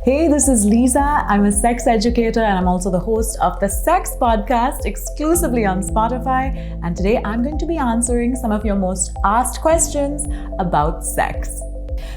Hey, this is Leeza. I'm a sex educator and I'm also the host of the Sex Podcast exclusively on Spotify. And today I'm going to be answering some of your most asked questions about sex.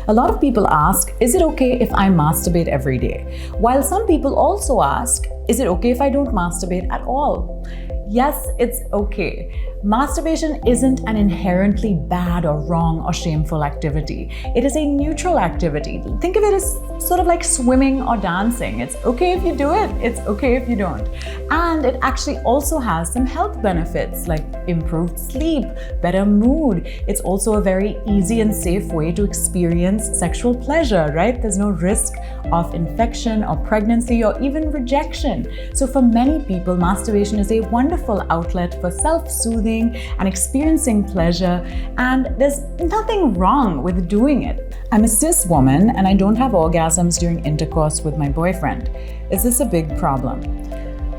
A lot of people ask, is it okay if I masturbate every day? While some people also ask, is it okay if I don't masturbate at all? Yes, it's okay. Masturbation isn't an inherently bad or wrong or shameful activity. It is a neutral activity. Think of it as sort of like swimming or dancing. It's okay if you do it, it's okay if you don't. And it actually also has some health benefits like improved sleep, better mood. It's also a very easy and safe way to experience sexual pleasure, right? There's no risk of infection or pregnancy or even rejection. So for many people, masturbation is a wonderful outlet for self-soothing and experiencing pleasure, and there's nothing wrong with doing it. I'm a cis woman and I don't have orgasms during intercourse with my boyfriend. Is this a big problem?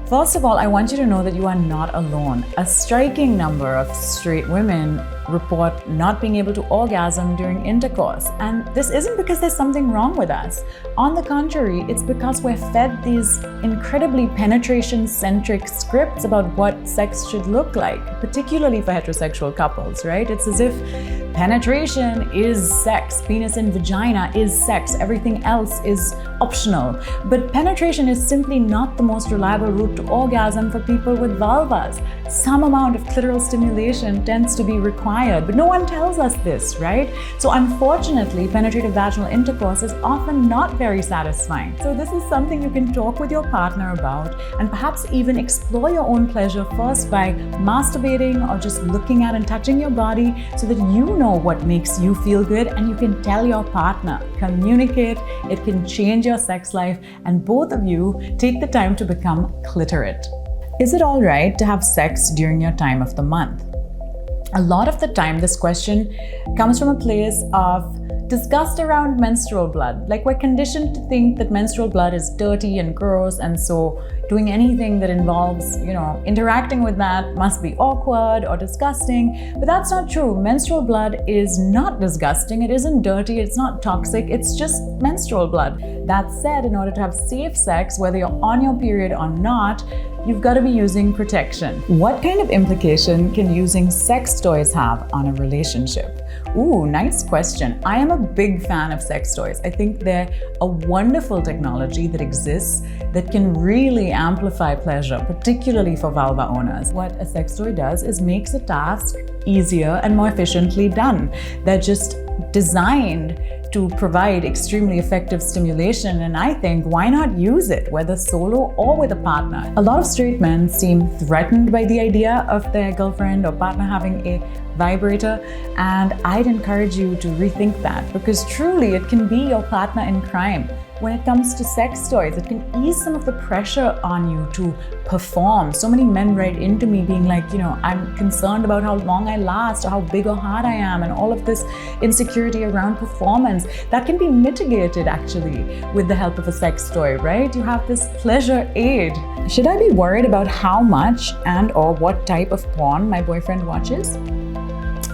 First of all, I want you to know that you are not alone. A striking number of straight women report not being able to orgasm during intercourse. And this isn't because there's something wrong with us. On the contrary, it's because we're fed these incredibly penetration-centric scripts about what sex should look like, particularly for heterosexual couples, right? It's as if penetration is sex, penis and vagina is sex, everything else is optional. But penetration is simply not the most reliable route to orgasm for people with vulvas. Some amount of clitoral stimulation tends to be required, but no one tells us this, right? So unfortunately, penetrative vaginal intercourse is often not very satisfying. So this is something you can talk with your partner about and perhaps even explore your own pleasure first by masturbating or just looking at and touching your body so that you know what makes you feel good and you can tell your partner. Communicate, it can change your sex life, and both of you take the time to become clitorate. Is it all right to have sex during your time of the month? A lot of the time, this question comes from a place of disgust around menstrual blood. Like, we're conditioned to think that menstrual blood is dirty and gross, and so doing anything that involves, interacting with that must be awkward or disgusting. But that's not true. Menstrual blood is not disgusting. It isn't dirty. It's not toxic. It's just menstrual blood. That said, in order to have safe sex, whether you're on your period or not, you've got to be using protection. What kind of implication can using sex toys have on a relationship? Ooh, nice question. I am a big fan of sex toys. I think they're a wonderful technology that exists that can really amplify pleasure, particularly for vulva owners. What a sex toy does is makes a task easier and more efficiently done. They're just designed to provide extremely effective stimulation, and I think, why not use it, whether solo or with a partner? A lot of straight men seem threatened by the idea of their girlfriend or partner having a vibrator, and I'd encourage you to rethink that, because truly it can be your partner in crime. When it comes to sex toys, it can ease some of the pressure on you to perform. So many men write into me being like, I'm concerned about how long I last or how big or hard I am, and all of this insecurity around performance. That can be mitigated actually with the help of a sex toy, right? You have this pleasure aid. Should I be worried about how much and or what type of porn my boyfriend watches?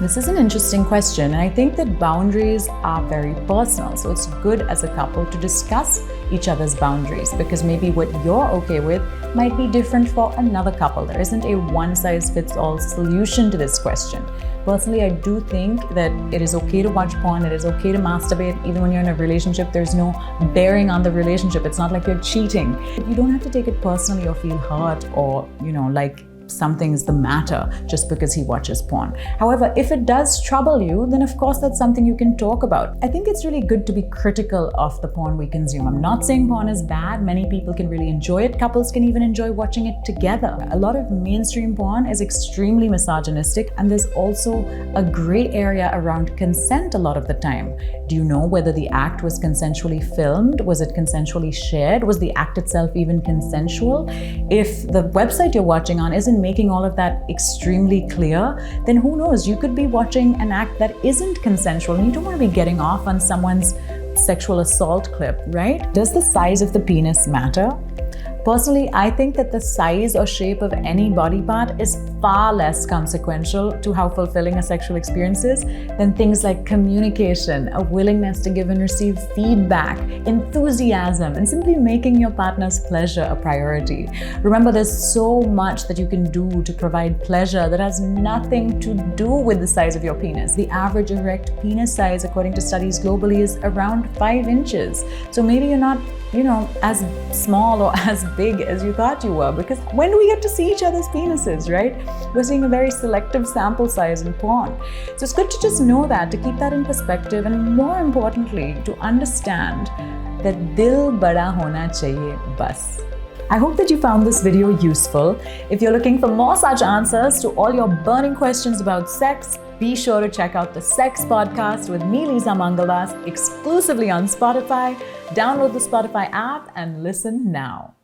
This is an interesting question, and I think that boundaries are very personal. So it's good as a couple to discuss each other's boundaries, because maybe what you're okay with might be different for another couple. There isn't a one-size-fits-all solution to this question. Personally, I do think that it is okay to watch porn, it is okay to masturbate, even when you're in a relationship. There's no bearing on the relationship. It's not like you're cheating. You don't have to take it personally or feel hurt or, like something's the matter just because he watches porn. However, if it does trouble you, then of course that's something you can talk about. I think it's really good to be critical of the porn we consume. I'm not saying porn is bad. Many people can really enjoy it. Couples can even enjoy watching it together. A lot of mainstream porn is extremely misogynistic, and there's also a gray area around consent a lot of the time. Do you know whether the act was consensually filmed? Was it consensually shared? Was the act itself even consensual? If the website you're watching on isn't making all of that extremely clear, then who knows, you could be watching an act that isn't consensual, and you don't want to be getting off on someone's sexual assault clip, right? Does the size of the penis matter? Personally, I think that the size or shape of any body part is far less consequential to how fulfilling a sexual experience is than things like communication, a willingness to give and receive feedback, enthusiasm, and simply making your partner's pleasure a priority. Remember, there's so much that you can do to provide pleasure that has nothing to do with the size of your penis. The average erect penis size, according to studies globally, is around 5 inches. So maybe you're not, as small or as big as you thought you were, because when do we get to see each other's penises, right? We're seeing a very selective sample size in porn. So it's good to just know that, to keep that in perspective, and more importantly, to understand that dil bada hona chahiye bas. I hope that you found this video useful. If you're looking for more such answers to all your burning questions about sex, be sure to check out the Sex Podcast with me, Leeza Mangaldass, exclusively on Spotify. Download the Spotify app and listen now.